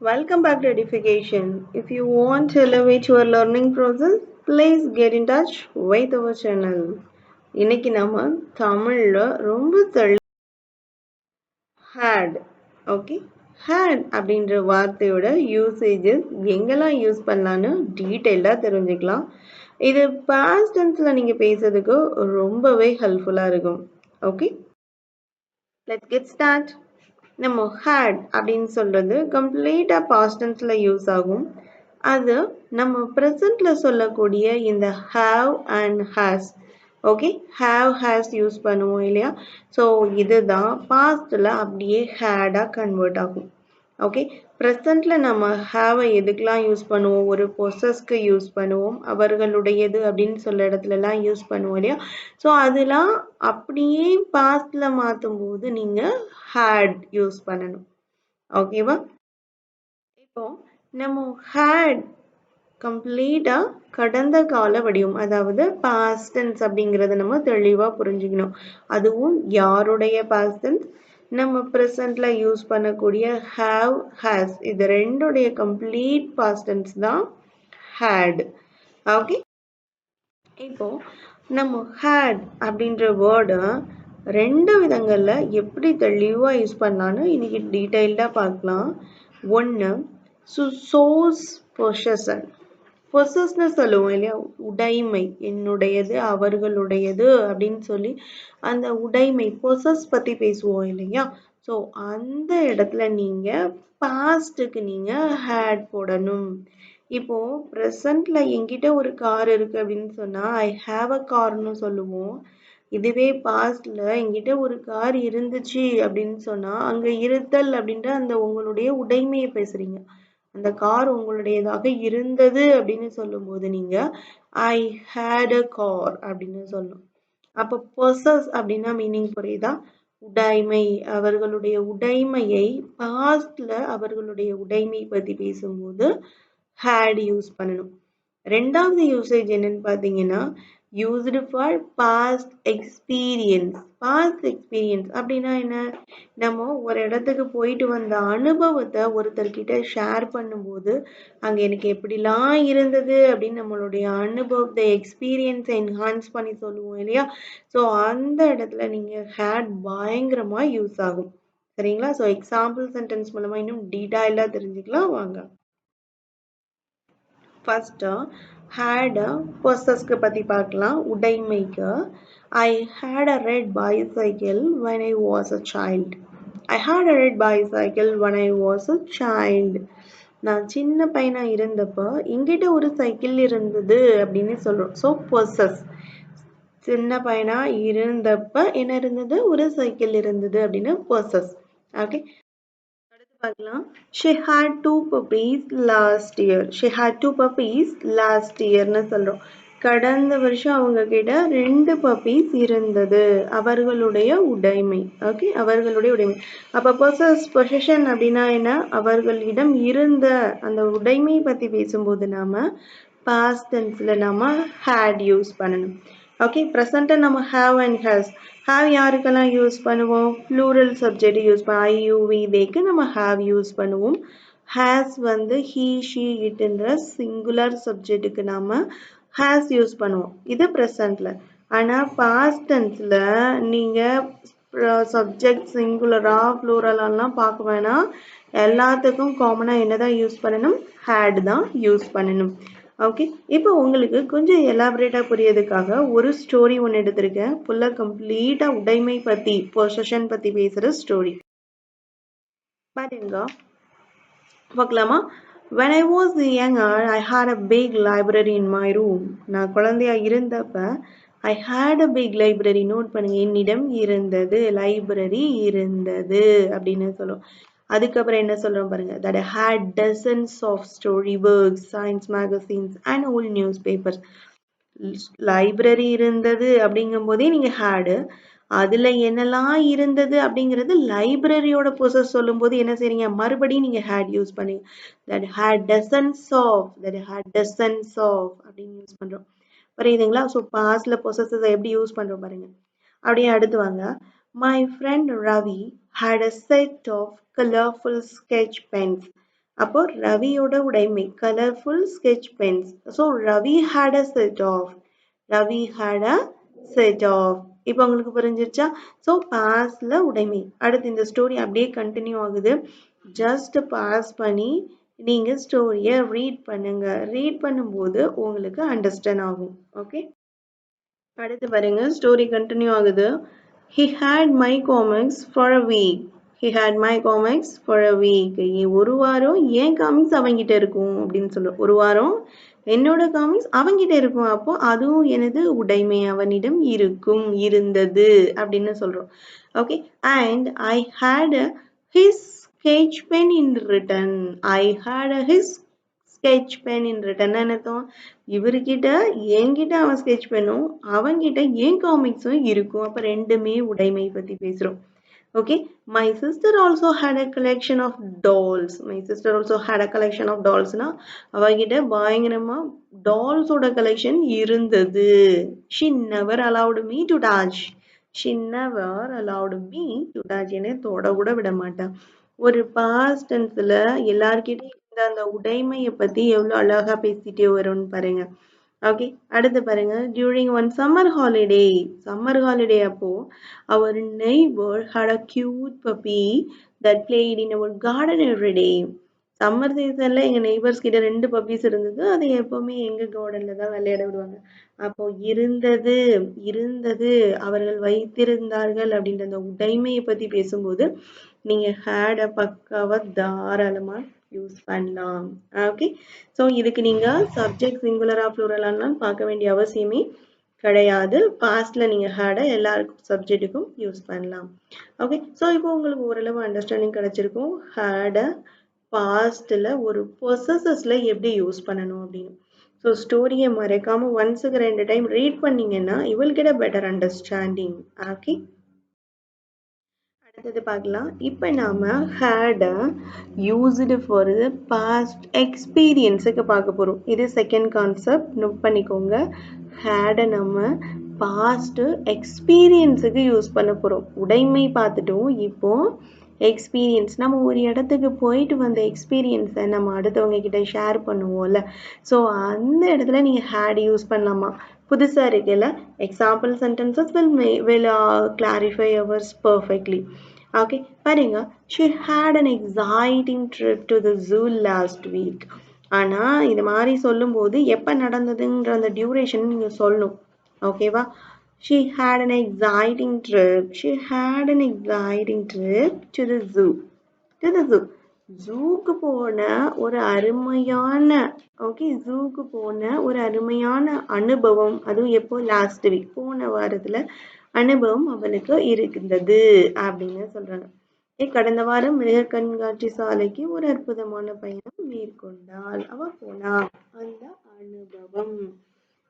Welcome back to Edification. If you want to elevate your learning process, please get in touch with our channel. இன்னைக்கு நம்ம தமிழ்ல ரொம்ப had okay had அப்படின்ற வார்த்தையோட usages எங்கெல்லாம் use பண்ணலான்னு டீட்டெயிலாக தெரிஞ்சுக்கலாம். இது பாஸ்ட் டென்ஸ்ல நீங்க பேசுறதுக்கு ரொம்பவே ஹெல்ப்ஃபுல்லா இருக்கும். Okay, let's get start. நம்ம had அப்படின்னு சொல்றது கம்ப்ளீட்டா பாஸ்ட் டென்ஸ்ல யூஸ் ஆகும். அது நம்ம ப்ரெசென்ட்ல சொல்லக்கூடிய இந்த have and has, okay, have has use பண்ணுவோம் இல்லையா? ஸோ இதுதான் பாஸ்ட்ல அப்படியே had-ஆ கன்வெர்ட் ஆகும். ஓகே, ப்ரெசென்ட்ல நம்ம ஹாவை எதுக்கெல்லாம் யூஸ் பண்ணுவோம்? ஒரு பொசஸ்க்கு யூஸ் பண்ணுவோம், அவர்களுடையது அப்படின்னு சொல்ல இடத்துலலாம் யூஸ் பண்ணுவோம் இல்லையா? ஸோ அதெல்லாம் அப்படியே பாஸ்ட்ல மாற்றும் போது நீங்க ஹேட் யூஸ் பண்ணணும். ஓகேவா? இப்போ நம்ம ஹேட் கம்ப்ளீட்டா கடந்த கால வடிவம், அதாவது பாஸ்ட் டென்ஸ் அப்படிங்கறத நம்ம தெளிவா புரிஞ்சுக்கணும். அதுவும் யாருடைய பாஸ்ட் டென்ஸ்? நம்ம ப்ரெசென்ட்ல யூஸ் பண்ணக்கூடிய have has, இது ரெண்டுடைய கம்ப்ளீட் பாஸ்ட் டென்ஸ் தான் had. ஓகே, இப்போ நம்ம had அப்படின்ற வேர்டை ரெண்டு விதங்கள்ல எப்படி தெளிவா யூஸ் பண்ணலான்னு இன்னைக்கு டீட்டெயில்டா பார்க்கலாம். ஒன்று, சோர்ஸ் பொசஷன். பொசஸ்ன்னு சொல்லுவோம் இல்லையா? உடைமை, என்னுடையது, அவர்களுடையது அப்படின்னு சொல்லி அந்த உடைமை பொசஸ் பத்தி பேசுவோம் இல்லையா? ஸோ அந்த இடத்துல நீங்க பாஸ்டுக்கு நீங்க ஹேட் போடணும். இப்போ ப்ரெசன்ட்ல என்கிட்ட ஒரு கார் இருக்கு அப்படின்னு சொன்னா ஐ ஹாவ் அ கார்னு சொல்லுவோம். இதுவே பாஸ்ட்ல என்கிட்ட ஒரு கார் இருந்துச்சு அப்படின்னு சொன்னா அங்க இருத்தல் அப்படின்ற அந்த உங்களுடைய உடைமையை பேசுறீங்க. அந்த கார் உங்களுடையதாக இருந்தது அப்படின்னு சொல்லும்போது நீங்க ஐ ஹேட் அ கார் அப்படின்னு சொல்லணும். அப்போ பொசஸ் அப்படின்னா மீனிங் புரியுதா? உடைமை, அவர்களுடைய உடைமையை பாஸ்ட்ல அவர்களுடைய உடைமை பத்தி பேசும்போது had யூஸ் பண்ணணும். ரெண்டாவது யூசேஜ் என்னன்னு பார்த்தீங்கன்னா used for past experience. past experience அப்படின்னா என்ன? நம்ம ஒரு இடத்துக்கு போயிட்டு வந்த அனுபவத்தை ஒருத்தர்கிட்ட ஷேர் பண்ணும்போது அங்க எனக்கு எப்படிலாம் இருந்தது அப்படின்னு நம்மளுடைய அனுபவத்தை எக்ஸ்பீரியன்ஸை என்ஹான்ஸ் பண்ணி சொல்லுவோம் இல்லையா? ஸோ அந்த இடத்துல நீங்க had பயங்கரமா யூஸ் ஆகும். சரிங்களா? ஸோ எக்ஸாம்பிள் சென்டென்ஸ் மூலமா இன்னும் டீடைலா தெரிஞ்சுக்கலாம் வாங்க. ஃபர்ஸ்ட் had பொசஸ்க்கு பத்தி பார்க்கலாம். உடைமைக்கு I had a red bicycle when I was a child. I had a red bicycle when I was a child. நான் சின்ன பையனா இருந்தப்ப என்கிட்ட ஒரு சைக்கிள் இருந்தது அப்படின்னு சொல்றோம். ஸோ பொசஸ், சின்ன பையனா இருந்தப்ப என்ன இருந்தது? ஒரு சைக்கிள் இருந்தது அப்படின்னு பொசஸ். ஓகே, பார்க்கலாம். She had two puppies last year. She had two puppies last yearன்னு சொல்றோம். கடந்த வருஷம் அவங்க கிட்ட 2 puppies இருந்தது. அவர்களுடைய உடைமை. ஓகே, அவர்களுடைய உடைமை. அப்ப பொசஷன் அப்படின்னா என்ன? அவர்களிடம் இருந்த அந்த உடைமை பத்தி பேசும்போது நாம பாஸ்ட் டென்ஸ்ல நாம had யூஸ் பண்ணணும். ஓகே, ப்ரெசென்ட்டை நம்ம have and has. have யாருக்கெல்லாம் யூஸ் பண்ணுவோம்? ப்ளூரல் சப்ஜெக்ட் யூஸ் பண்ண ஐ யூ வி தேக்கு நம்ம have யூஸ் பண்ணுவோம். has வந்து he she itன்ற சிங்குலர் சப்ஜெக்ட்டுக்கு நாம has யூஸ் பண்ணுவோம். இது ப்ரெசென்ட்ல. ஆனா பாஸ்ட் டென்ஸ்ல நீங்க சப்ஜெக்ட் சிங்குலரா ப்ளூரலாம் பார்க்க வேணாம். எல்லாத்துக்கும் காமனா என்னதான் யூஸ் பண்ணணும்? had தான் யூஸ் பண்ணணும். ஓகே, இப்போ உங்களுக்கு கொஞ்சம் எலாபரேட்டா புரியறதுக்காக ஒரு ஸ்டோரி ஒன்று எடுத்திருக்கேன். ஃபுல்லா கம்ப்ளீட்டா உடைமை பத்தி, பொசஷன் பத்தி பேசுற ஸ்டோரி. பாருங்க, பார்க்கலாமா? When I was younger, I had a big library in my room. நான் குழந்தையா இருந்தப்ப I had a big library. Note பண்ணுங்க, என்னிடம் இருந்தது, லைப்ரரி இருந்தது அப்படின்னு சொல்லுவோம். அதுக்கப்புறம் என்ன சொல்றோம் பாருங்க, that I had dozens of story books, science magazines and old newspapers. Library இருந்தது அப்படிங்கும் போதே நீங்க had, அதுல என்னெல்லாம் இருந்தது அப்படிங்கிறது லைப்ரரியோட பொசஸ் சொல்லும் போது என்ன செய்றீங்க? மறுபடியும் நீங்க had யூஸ் பண்ணீங்க. that had dozens of, that had dozens of அப்படின்னு யூஸ் பண்றோம். புரியுதுங்களா? ஸோ பாஸ்ட்ல பொசஸஸ் எப்படி யூஸ் பண்றோம் பாருங்க. அப்படியே அடுத்து வாங்க. My friend Ravi had a set of colorful sketch pens. அப்போ ரவியோட உடைமை colourful sketch pens. So Ravi had a set of. Ravi had a set of. இப்போ உங்களுக்கு புரிஞ்சிருச்சா? ஸோ பாஸ்ட்ல உடைமை. அடுத்து இந்த ஸ்டோரி அப்படியே கண்டினியூ ஆகுது. ஜஸ்ட் பாஸ் பண்ணி நீங்க ஸ்டோரியை ரீட் பண்ணுங்க. ரீட் பண்ணும்போது உங்களுக்கு அண்டர்ஸ்டாண்ட் ஆகும். ஓகே, அடுத்து பாருங்க ஸ்டோரி கண்டினியூ ஆகுது. He had my comics for a week. He had my comics for a week. ஒரு வாரம் ஏன் காமிக்ஸ் அவங்கிட்ட இருக்கும் அப்படின்னு சொல்லுவோம். ஒரு வாரம் என்னோட காமிக்ஸ் அவங்கிட்ட இருக்கும். அப்போ அதுவும் எனது உடைமை அவனிடம் இருக்கும் இருந்தது அப்படின்னு சொல்றோம். Okay, and I had his sketch pen in return. I had his sketch pen in return. என்ன அர்த்தம்? இவர்கிட்ட என்கிட்ட அவன் sketch பென்னும் அவன்கிட்ட என் காமிக்ஸும் இருக்கும். அப்ப ரெண்டுமே உடைமை பத்தி பேசுறோம். Okay, my sister also had a collection of dolls. My sister also had a collection of dolls. Na அவகிட்ட பயங்கரமா dolls ஓட collection இருந்தது. She never allowed me to touch. She never allowed me to touch. என்னை தொட கூட விட மாட்டா. ஒரு past tenseல எல்லார்கிட்டயும் இருந்த அந்த உடைமையை பத்தி எவ்வளவு அழகா பேசிட்டே வரும்னு பாருங்க. ஓகே, அடுத்து பாருங்க. டியூரிங் ஒன் சம்மர் ஹாலிடே அப்போ our neighbor had a cute puppy that played in our garden every day. Summer சீசன்ல எங்க நெய்பர்ஸ் கிட்ட 2 பப்பீஸ் இருந்தது. அது எப்பவுமே எங்க கார்டன்ல தான் விளையாட விடுவாங்க. அப்போ இருந்தது அவர்கள் வைத்திருந்தார்கள் அப்படின்ற அந்த உடைமையை பத்தி பேசும்போது நீங்க had பக்காவா தாராளமா யூஸ் பண்ணலாம். ஓகே, ஸோ இதுக்கு நீங்க சப்ஜெக்ட் சிங்குலரா ப்ளூரலான்னு பார்க்க வேண்டிய அவசியமே கிடையாது. பாஸ்ட்ல நீங்க had எல்லா சப்ஜெக்ட்டுக்கும் யூஸ் பண்ணலாம். ஓகே, ஸோ இப்போ உங்களுக்கு ஓரளவு அண்டர்ஸ்டாண்டிங் கிடைச்சிருக்கும் had பாஸ்ட்ல ஒரு பொசஸஸ்ல எப்படி யூஸ் பண்ணணும் அப்படின்னு. ஸோ ஸ்டோரியை மறைக்காம ஒன்ஸுக்கு 2 டைம் ரீட் பண்ணீங்கன்னா you will get a better understanding. Okay, அடுத்தது பார்க்கலாம். இப்போ நாம had used for the past experienceக்கு பார்க்க போறோம். இது செகண்ட் கான்செப்ட், நோட் பண்ணிக்கோங்க. had நம்ம past experienceக்கு யூஸ் பண்ண போறோம். உடைமை பார்த்துட்டோம். இப்போ எக்ஸ்பீரியன்ஸ், நம்ம ஒரு இடத்துக்கு போயிட்டு வந்த எக்ஸ்பீரியன்ஸை நம்ம அடுத்தவங்க கிட்ட ஷேர் பண்ணுவோம்ல, ஸோ அந்த இடத்துல நீங்க had யூஸ் பண்ணலாமா? புதுசா இருக்குல்ல. Example sentences will clarify ours perfectly. Okay, பாருங்க. she had an exciting trip to the zoo last week. ஆனா இது மாதிரி சொல்லும்போது எப்ப நடந்ததுன்ற அந்த டியூரேஷன் நீங்க சொல்லணும். ஓகேவா? she had an exciting trip. She had an exciting trip to the zoo. To the zoo. ஜூக்கு போன ஒரு அருமையான ஜூக்கு போன ஒரு அருமையான அனுபவம், அதுவும் எப்போ லாஸ்ட் வீக், போன வாரத்துல அனுபவம் அவளுக்கு இருந்தது அப்படின்னு சொல்றாங்க. கடந்த வாரம் மிருக கண்காட்சி சாலைக்கு ஒரு அற்புதமான பயணம் மேற்கொண்டாள். அவ போனா அந்த அனுபவம்.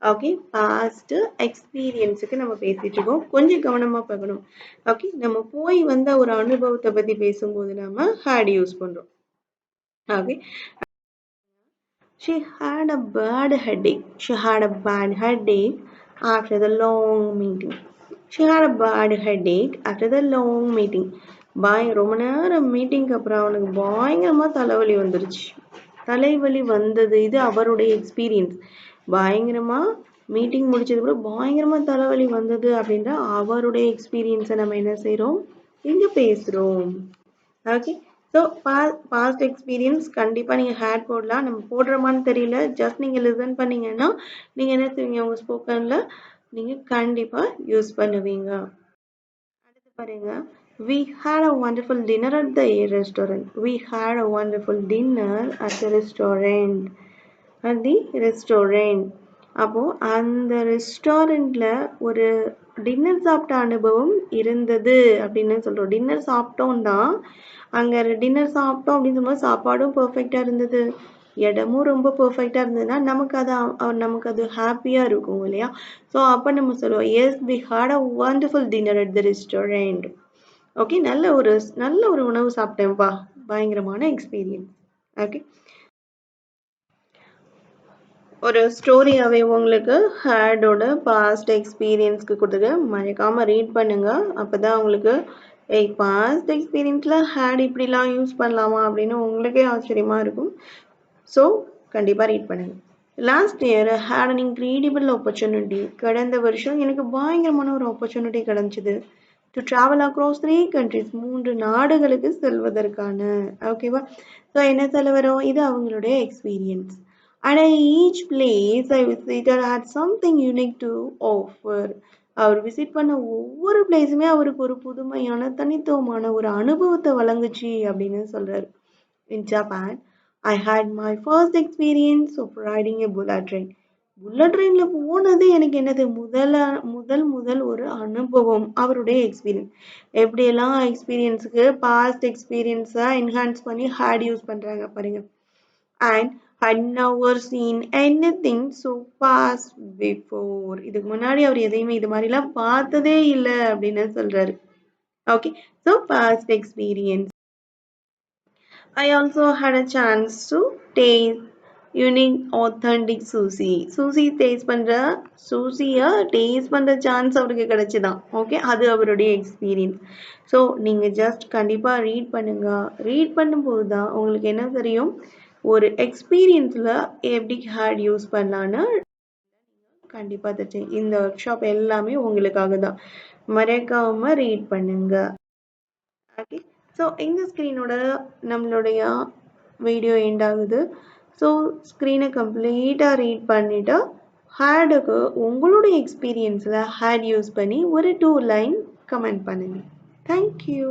ஓகே, பாஸ்ட் எக்ஸ்பீரியன்ஸுக்கு நம்ம பேசிட்டு இருக்கோம். கொஞ்சம் கவனமா பார்க்கணும். ஓகே, நம்ம போய் வந்த ஒரு அனுபவத்தை பத்தி பேசும்போது நாம had யூஸ் பண்றோம். Okay, she had a bad headache. She had a bad headache after the long meeting. She had a bad headache after the long meeting. ரொம்ப நேரம் மீட்டிங்க்கு அப்புறம் அவனுக்கு பயங்கரமா தலைவலி வந்துருச்சு. தலைவலி வந்தது, இது அவருடைய எக்ஸ்பீரியன்ஸ். பயங்கரமா மீட்டிங் முடிச்சதுக்கு அப்புறம் பயங்கரமா தலைவலி வந்தது அப்படின்ற அவருடைய எக்ஸ்பீரியன்ஸை நம்ம என்ன செய்றோம், இங்க பேசுறோம். ஓகே, ஸோ பாஸ்ட் எக்ஸ்பீரியன்ஸ் கண்டிப்பா நீங்க ஹேட் போடலாம். நம்ம போடுறோமான்னு தெரியல. ஜஸ்ட் நீங்க லிசன் பண்ணீங்கன்னா நீங்க என்ன செய்வீங்க, உங்க ஸ்போக்கன்ல நீங்க கண்டிப்பா யூஸ் பண்ணுவீங்க. அடுத்து பாருங்க. We had a wonderful dinner at the restaurant. We had a wonderful dinner at the restaurant. At the restaurant. அப்போ அந்த ரெஸ்டாரண்ட்ல ஒரு டின்னர் சாப்பிட்ட அனுபவம் இருந்தது அப்படின்னு சொல்றோம். டின்னர் சாப்பிட்டோம்னா அங்க டின்னர் சாப்பிட்டோம் அப்படின்னு சொல்லும்போது சாப்பாடும் பெர்ஃபெக்டா இருந்தது, இடமும் ரொம்ப பெர்ஃபெக்டா இருந்ததுன்னா நமக்கு அது ஹாப்பியா இருக்கும் இல்லையா? ஸோ அப்ப நம்ம சொல்லுவோம் yes we had a wonderful dinner at the restaurant. Okay, நல்ல ஒரு உணவு சாப்பிட்டேன்ப்பா, பயங்கரமான எக்ஸ்பீரியன்ஸ். ஓகே, ஒரு ஸ்டோரியாவே உங்களுக்கு ஹேடோட பாஸ்ட் எக்ஸ்பீரியன்ஸ்க்கு கொடுத்துருக்கேன். மறக்காம ரீட் பண்ணுங்க. அப்பதான் உங்களுக்கு பாஸ்ட் எக்ஸ்பீரியன்ஸ்ல ஹேட் இப்படிலாம் யூஸ் பண்ணலாமா அப்படின்னு உங்களுக்கே ஆச்சரியமா இருக்கும். ஸோ கண்டிப்பாக ரீட் பண்ணுங்க. Last year had an incredible opportunity. கடந்த வருஷம் எனக்கு பயங்கரமான ஒரு ஆப்பர்ச்சுனிட்டி கிடைச்சிது. To travel across 3 countries. 3 நாடுகளுக்கு செல்வதற்கான. ஓகேவா? ஸோ என்ன சொல்ல வரோம்? இது அவங்களுடைய experience. And each place I visited had something unique to offer. அவர் விசிட் பண்ண ஒவ்வொரு பிளேஸுமே அவருக்கு ஒரு புதுமையான தனித்துவமான ஒரு அனுபவத்தை வழங்குச்சு அப்படின்னு சொல்றாரு. In Japan, I had my first experience of riding a bullet train. Bullet ட்ரெயின்ல போனது எனக்கு என்னது முதல் ஒரு அனுபவம். அவருடைய எக்ஸ்பீரியன்ஸ். எப்படியெல்லாம் எக்ஸ்பீரியன்ஸுக்கு பாஸ்ட் எக்ஸ்பீரியன்ஸை என்ஹான்ஸ் பண்ணி ஹேட் யூஸ் பண்றாங்க பாருங்க. And had never seen anything so fast before. இதுக்கு முன்னாடி அவர் எதையுமே இது மாதிரிலாம் பார்த்ததே இல்லை அப்படின்னு சொல்றாரு. Okay, so past experience. I also had a chance to taste unique authentic sushi. சூசியை டேஸ்ட் பண்ணுற சான்ஸ் அவருக்கு கிடைச்சிதான். ஓகே, அது அவருடைய எக்ஸ்பீரியன்ஸ். ஸோ நீங்கள் ஜஸ்ட் கண்டிப்பாக ரீட் பண்ணுங்க. ரீட் பண்ணும்போது தான் உங்களுக்கு என்ன தெரியும், ஒரு எக்ஸ்பீரியன்ஸில் எப்படி ஹேட் யூஸ் பண்ணலான்னு கண்டிப்பாக தெரியும். இந்த ஒர்க் ஷாப் எல்லாமே உங்களுக்காக தான். மறக்காமல் ரீட் பண்ணுங்க. ஓகே, ஸோ இந்த ஸ்க்ரீனோட நம்மளுடைய வீடியோ எண்ட் ஆகுது. ஸோ ஸ்க்ரீனை கம்ப்ளீட்டாக ரீட் பண்ணிவிட்டு ஹேடுக்கு உங்களுடைய எக்ஸ்பீரியன்ஸில் ஹேட் யூஸ் பண்ணி ஒரு 2 லைன் கமெண்ட் பண்ணுங்கள். தேங்க்யூ.